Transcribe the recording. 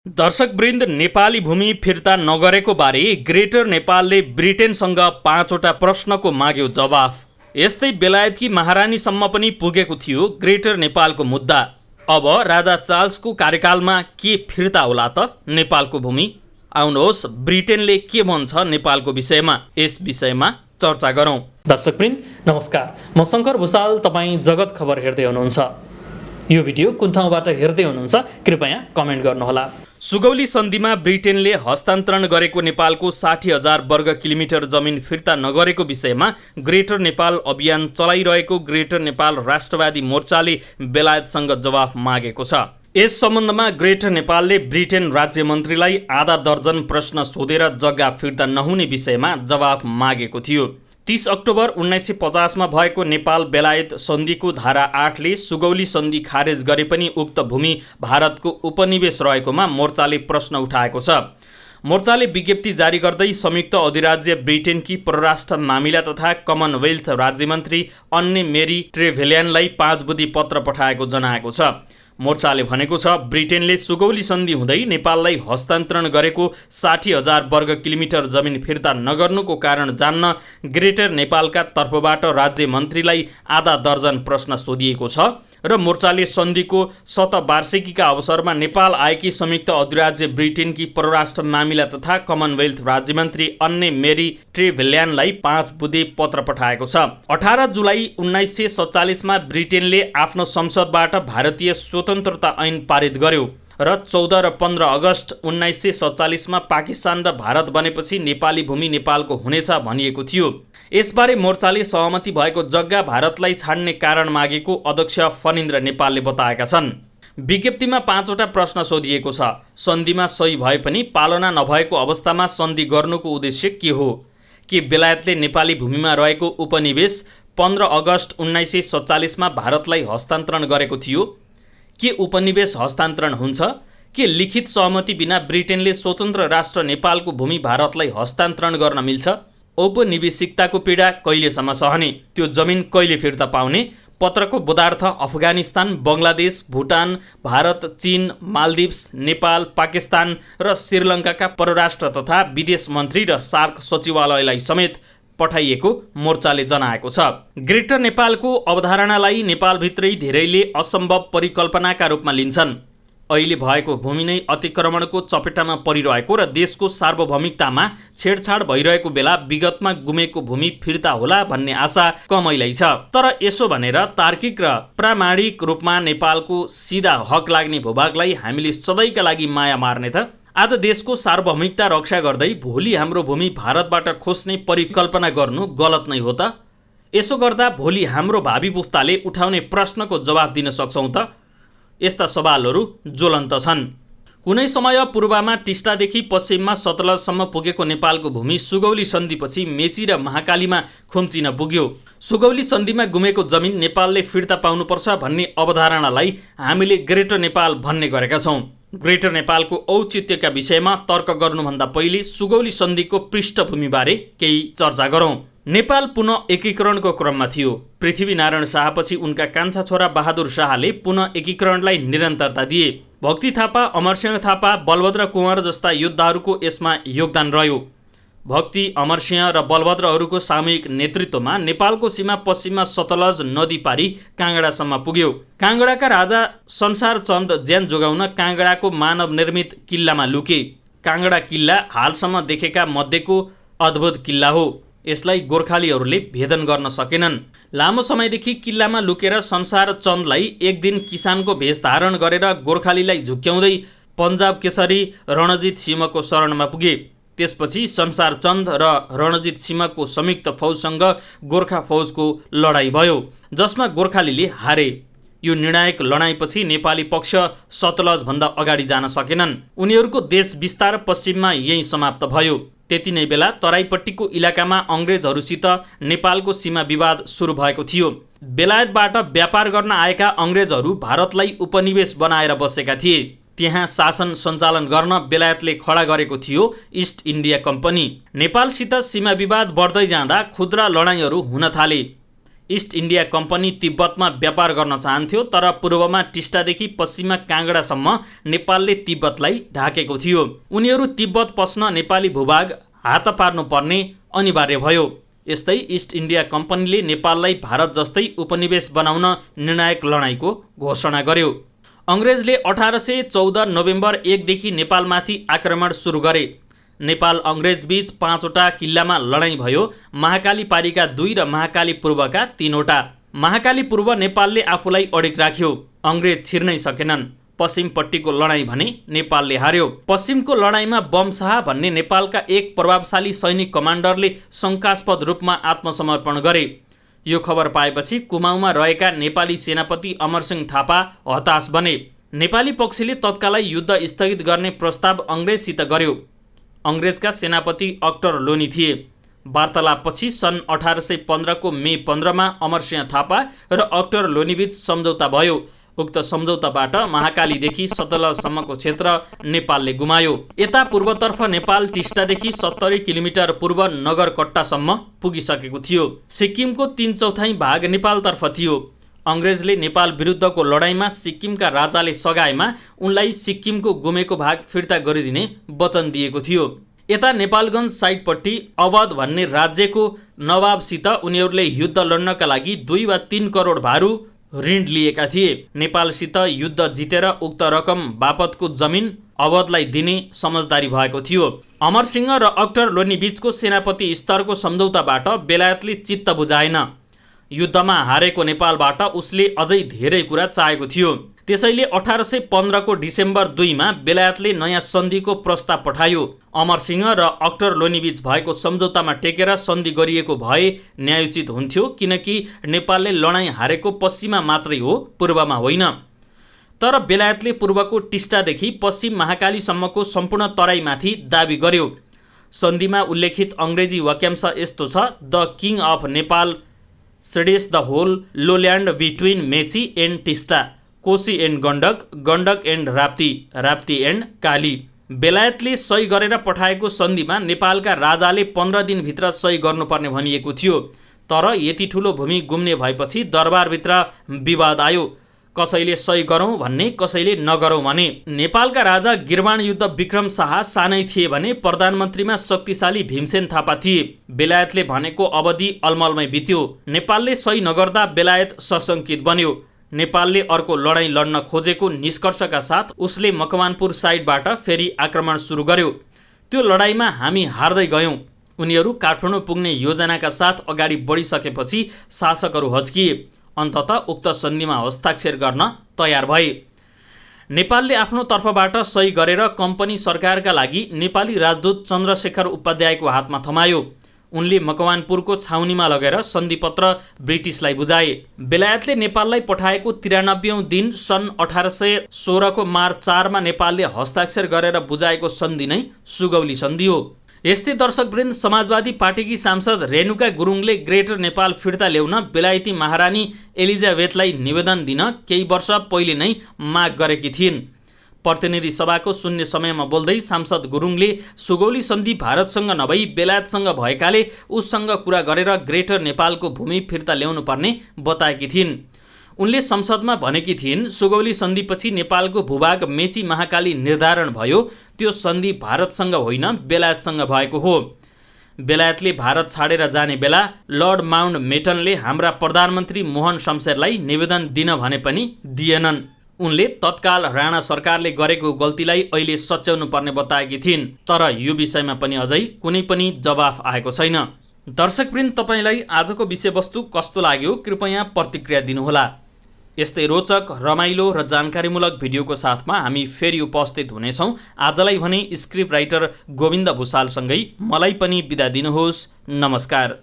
दर्शकवृन्द, नेपाली भूमि फिर्ता नगरेको बारे ग्रेटर नेपालले ब्रिटेनसँग 5वटा प्रश्नको माग्यो जवाफ। यस्तै बेलायतकी महारानीसम्म पनि पुगेको थियो ग्रेटर नेपालको मुद्दा। अब राजा चार्ल्सको कार्यकालमा के फिर्ता होला त नेपालको भूमि? आउनुहोस् ब्रिटेनले के भन्छ नेपालको विषयमा, यस विषयमा चर्चा गरौँ। दर्शकवृन्द नमस्कार, म शङ्कर भुसाल, तपाईँ जगत खबर हेर्दै हुनुहुन्छ। यो भिडियो कुन ठाउँबाट हेर्दै हुनुहुन्छ कृपया कमेन्ट गर्नुहोला। सुगौली सन्धिमा ब्रिटेनले हस्तान्तरण गरेको नेपालको 60,000 वर्ग किलोमिटर जमिन फिर्ता नगरेको विषयमा ग्रेटर नेपाल अभियान चलाइरहेको ग्रेटर नेपाल राष्ट्रवादी मोर्चाले बेलायतसँग जवाफ मागेको छ। यस सम्बन्धमा ग्रेटर नेपालले ब्रिटेन राज्य मन्त्रीलाई आधा दर्जन प्रश्न सोधेर जग्गा फिर्ता नहुने विषयमा जवाफ मागेको थियो। 30 अक्टोबर 1950 भएको नेपाल बेलायत सन्धिको धारा 8ले सुगौली सन्धि खारेज गरे पनि उक्त भूमि भारतको उपनिवेश रहेकोमा मोर्चाले प्रश्न उठाएको छ। मोर्चाले विज्ञप्ति जारी गर्दै संयुक्त अधिराज्य ब्रिटेनकी परराष्ट्र मामिला तथा कमनवेल्थ राज्यमन्त्री अन्ने मेरी ट्रेभेल्यानलाई 5 बुँदी पत्र पठाएको जनाएको छ। मोर्चाले भनेको छ, ब्रिटेनले सुगौली सन्धि हुँदै नेपाललाई हस्तान्तरण गरेको 60,000 वर्ग किलोमिटर जमिन फिर्ता नगर्नुको कारण जान्न ग्रेटर नेपालका तर्फबाट राज्य मन्त्रीलाई आधा दर्जन प्रश्न सोधिएको छ र मोर्चाले सन्धिको शतवार्षिकीका अवसरमा नेपाल आएकी संयुक्त अधिराज्य ब्रिटेनकी परराष्ट्र मामिला तथा कमनवेल्थ राज्यमन्त्री अन्ने मेरी ट्रेभेल्यानलाई 5 बुँदे पत्र पठाएको छ। 18 जुलाई 1947 ब्रिटेनले आफ्नो संसदबाट भारतीय स्वतन्त्रता ऐन पारित गर्यो र 14 र 15 अगस्त 1947 पाकिस्तान र भारत बनेपछि नेपाली भूमि नेपालको हुनेछ भनिएको थियो। यसबारे मोर्चाले सहमति भएको जग्गा भारतलाई छाड्ने कारण मागेको अध्यक्ष फणिन्द्र नेपालले बताएका छन्। विज्ञप्तिमा 5वटा प्रश्न सोधिएको छ। सन्धिमा सही भए पनि पालना नभएको अवस्थामा सन्धि गर्नुको उद्देश्य के हो? के बेलायतले नेपाली भूमिमा रहेको उपनिवेश 15 अगस्त 1947 भारतलाई हस्तान्तरण गरेको थियो? के उपनिवेश हस्तान्तरण हुन्छ? के लिखित सहमति बिना ब्रिटेनले स्वतन्त्र राष्ट्र नेपालको भूमि भारतलाई हस्तान्तरण गर्न मिल्छ? औपनिवेशिकताको पीडा कहिलेसम्म सहने? त्यो जमिन कहिले फिर्ता पाउने? पत्रको बोधार्थ अफगानिस्तान, बङ्गलादेश, भुटान, भारत, चीन, मालदिप्स, नेपाल, पाकिस्तान र श्रीलङ्काका परराष्ट्र तथा विदेश मन्त्री र सार्क सचिवालयलाई समेत पठाइएको मोर्चाले जनाएको छ। ग्रेटर नेपालको अवधारणालाई नेपालभित्रै धेरैले असम्भव परिकल्पनाका रूपमा लिन्छन्। अहिले भएको भूमि नै अतिक्रमणको चपेटामा परिरहेको र देशको सार्वभौमिकतामा छेडछाड भइरहेको बेला विगतमा गुमेको भूमि फिर्ता होला भन्ने आशा कमैलाई छ। तर यसो भनेर तार्किक र प्रामाणिक रूपमा नेपालको सिधा हक लाग्ने भूभागलाई हामीले सधैँका लागि माया मार्ने त? आज देशको सार्वभौमिकता रक्षा गर्दै भोलि हाम्रो भूमि भारतबाट खोज्ने परिकल्पना गर्नु गलत नै हो त? यसो गर्दा भोलि हाम्रो भावी पुस्ताले उठाउने प्रश्नको जवाफ दिन सक्छौँ त? यस्ता सवालहरू ज्वलन्त छन्। कुनै समय पूर्वमा टिस्टादेखि पश्चिममा सतलजसम्म पुगेको नेपालको भूमि सुगौली सन्धिपछि मेची र महाकालीमा खुम्चिन पुग्यो। सुगौली सन्धिमा गुमेको जमिन नेपालले फिर्ता पाउनुपर्छ भन्ने अवधारणालाई हामीले ग्रेटर नेपाल भन्ने गरेका छौँ। ग्रेटर नेपालको औचित्यका विषयमा तर्क गर्नुभन्दा पहिले सुगौली सन्धिको पृष्ठभूमिबारे केही चर्चा गरौँ। नेपाल पुनः एकीकरणको क्रममा थियो। पृथ्वीनारायण शाहपछि उनका कान्छा छोरा बहादुर शाहले पुनः एकीकरणलाई निरन्तरता दिए। भक्ति थापा, अमरसिंह थापा, बलभद्र कुँवर जस्ता योद्धाहरूको यसमा योगदान रह्यो। भक्ति, अमरसिंह र बलभद्रहरूको सामूहिक नेतृत्वमा नेपालको सीमा पश्चिममा सतलज नदी पारी काँगडासम्म पुग्यो। काँगडाका राजा संसार चन्द ज्यान जोगाउन काँगडाको मानव निर्मित किल्लामा लुके। काँगडा किल्ला हालसम्म देखेका मध्येको अद्भुत किल्ला हो। यसलाई गोर्खालीहरूले भेदन गर्न सकेनन्। लामो समयदेखि किल्लामा लुकेर संसार चन्दलाई एक दिन किसानको भेष धारण गरेर गोर्खालीलाई झुक्क्याउँदै पन्जाब केसरी रणजित सिंहको शरणमा पुगे। त्यसपछि संसार चन्द र रणजित सिंहको संयुक्त फौजसँग गोर्खा फौजको लडाईँ भयो, जसमा गोर्खालीले हारे। यो निर्णायक लडाईँपछि नेपाली पक्ष सतलजभन्दा अगाडि जान सकेनन्। उनीहरूको देश विस्तार पश्चिममा यही समाप्त भयो। त्यति नै बेला तराईपट्टिको इलाकामा अङ्ग्रेजहरूसित नेपालको सीमा विवाद सुरु भएको थियो। बेलायतबाट व्यापार गर्न आएका अङ्ग्रेजहरू भारतलाई उपनिवेश बनाएर बसेका थिए। त्यहाँ शासन सञ्चालन गर्न बेलायतले खडा गरेको थियो इस्ट इन्डिया कम्पनी। नेपालसित सीमा विवाद बढ्दै जाँदा खुद्रा लडाईँहरू हुन थाले। इस्ट इन्डिया कम्पनी तिब्बतमा व्यापार गर्न चाहन्थ्यो, तर पूर्वमा टिस्टादेखि पश्चिममा काँगडासम्म नेपालले तिब्बतलाई ढाकेको थियो। उनीहरू तिब्बत पस्न नेपाली भूभाग हात पार्नुपर्ने अनिवार्य भयो। यस्तै इस्ट इन्डिया कम्पनीले नेपाललाई भारत जस्तै उपनिवेश बनाउन निर्णायक लडाईँको घोषणा गर्यो। अङ्ग्रेजले 1814 नोभेम्बर 1 देखि नेपालमाथि आक्रमण सुरु गरे। नेपाल अङ्ग्रेजबीच 5वटा किल्लामा लडाईँ भयो। महाकाली पारीका 2 र महाकाली पूर्वका 3वटा। महाकाली पूर्व नेपालले आफूलाई अडिग राख्यो। अङ्ग्रेज छिर्नै सकेनन्। पश्चिमपट्टिको लडाईँ भने नेपालले हार्यो। पश्चिमको लडाईँमा बमशाह भन्ने नेपालका एक प्रभावशाली सैनिक कमान्डरले शङ्कास्पद रूपमा आत्मसमर्पण गरे। यो खबर पाएपछि कुमाऊमा रहेका नेपाली सेनापति अमरसिंह थापा हताश बने। नेपाली पक्षले तत्कालै युद्ध स्थगित गर्ने प्रस्ताव अङ्ग्रेजसित गर्यो। अङ्ग्रेजका सेनापति अक्टर लोनी थिए। वार्तालापपछि सन् 1815 को मे 15 मा अमरसिंह थापा र अक्टर लोनीबीच सम्झौता भयो। उक्त सम्झौताबाट महाकालीदेखि सतलजसम्मको क्षेत्र नेपालले गुमायो। यता पूर्वतर्फ नेपाल टिस्टादेखि 70 किलोमिटर पूर्व नगरकट्टासम्म पुगिसकेको थियो। सिक्किमको 3/4 भाग नेपालतर्फ थियो। अङ्ग्रेजले नेपाल विरुद्धको लडाईँमा सिक्किमका राजाले सघाएमा उनलाई सिक्किमको गुमेको भाग फिर्ता गरिदिने वचन दिएको थियो। यता नेपालगञ्ज साइडपट्टि अवध भन्ने राज्यको नवाबसित उनीहरूले युद्ध लड्नका लागि 2 वा 3 करोड भारु ऋण लिएका थिए। नेपालसित युद्ध जितेर उक्त रकम बापतको जमिन अवधलाई दिने समझदारी भएको थियो। अमरसिंह र अक्टर लोनी बीचको सेनापति स्तरको सम्झौताबाट बेलायतले चित्त बुझाएन। युद्धमा हारेको नेपालबाट उसले अझै धेरै कुरा चाहेको थियो। त्यसैले 1815 को डिसेम्बर 2 मा बेलायतले नयाँ सन्धिको प्रस्ताव पठायो। अमरसिंह र अक्टर लोनीबीच भएको सम्झौतामा टेकेर सन्धि गरिएको भए न्यायोचित हुन्थ्यो, किनकि नेपालले लडाईँ हारेको पश्चिममा मात्रै हो, पूर्वमा होइन। तर बेलायतले पूर्वको टिस्टादेखि पश्चिम महाकालीसम्मको सम्पूर्ण तराईमाथि दाबी गर्यो। सन्धिमा उल्लेखित अङ्ग्रेजी वाक्यांश यस्तो छ: the king of Nepal cedes the whole lowland between Mechi and Teesta, Koshi and Gandak, Gandak and Rapti, Rapti and Kali. बेलायतले सही गरेर पठाएको सन्धिमा नेपालका राजाले 15 दिनभित्र सही गर्नुपर्ने भनिएको थियो। तर यति ठुलो भूमि गुम्ने भएपछि दरबारभित्र विवाद आयो। कसैले सही गरौँ भन्ने, कसैले नगरौँ भने। नेपालका राजा गिर्वाण युद्ध विक्रम शाह सानै थिए भने प्रधानमन्त्रीमा शक्तिशाली भीमसेन थापा थिए। बेलायतले भनेको अवधि अलमलमै बित्यो। नेपालले सही नगर्दा बेलायत सशङ्कित बन्यो। नेपालले अर्को लडाईँ लड्न खोजेको निष्कर्षका साथ उसले मकवानपुर साइडबाट फेरि आक्रमण सुरु गर्यो। त्यो लडाईँमा हामी हार्दै गयौँ। उनीहरू काठमाडौँ पुग्ने योजनाका साथ अगाडि बढिसकेपछि शासकहरू हच्किए। अन्ततः उक्त सन्धिमा हस्ताक्षर गर्न तयार भए। नेपालले आफ्नो तर्फबाट सही गरेर कम्पनी सरकारका लागि नेपाली राजदूत चन्द्रशेखर उपाध्यायको हातमा थमायो। उनले मकवानपुरको छाउनीमा लगेर सन्धिपत्र ब्रिटिसलाई बुझाए। बेलायतले नेपाललाई पठाएको 93औं दिन सन् 1816 को मार्च 4 मा नेपालले हस्ताक्षर गरेर बुझाएको सन्धि नै सुगौली सन्धि हो। यस्तै दर्शकवृन्द, समाजवादी पार्टीकी सांसद रेणुका गुरुङले ग्रेटर नेपाल फिर्ता ल्याउन बेलायती महारानी एलिजाबेथलाई निवेदन दिन केही वर्ष पहिले नै माग गरेकी थिइन्। प्रतिनिधि सभाको शून्य समयमा बोल्दै सांसद गुरुङले सुगौली सन्धि भारतसँग नभई बेलायतसँग भएकाले उससँग कुरा गरेर ग्रेटर नेपालको भूमि फिर्ता ल्याउनु पर्ने बताएकी थिइन्। उनले संसदमा भनेकी थिइन्, सुगौली सन्धिपछि नेपालको भूभाग मेची महाकाली निर्धारण भयो। त्यो सन्धि भारतसँग होइन, बेलायतसँग भएको हो। बेलायतले भारत छाडेर जाने बेला लर्ड माउन्ट मेटनले हाम्रा प्रधानमन्त्री मोहन शमशेरलाई निवेदन दिन भने पनि दिएनन्। उनले तत्काल राणा सरकारले गरेको गल्तीलाई अहिले सच्याउनु पर्ने बताएकी थिइन्। तर यो विषयमा पनि अझै कुनै पनि जवाफ आएको छैन। दर्शकवृन्द, तपाईलाई आजको विषयवस्तु कस्तो लाग्यो कृपया प्रतिक्रिया दिनुहोला। यस्तै रोचक, रमाइलो र जानकारीमूलक भिडियोको साथमा हामी फेरि उपस्थित हुनेछौँ। आजलाई भने स्क्रिप्ट राइटर गोविन्द भुसालसँगै मलाई पनि बिदा दिनुहोस्। नमस्कार।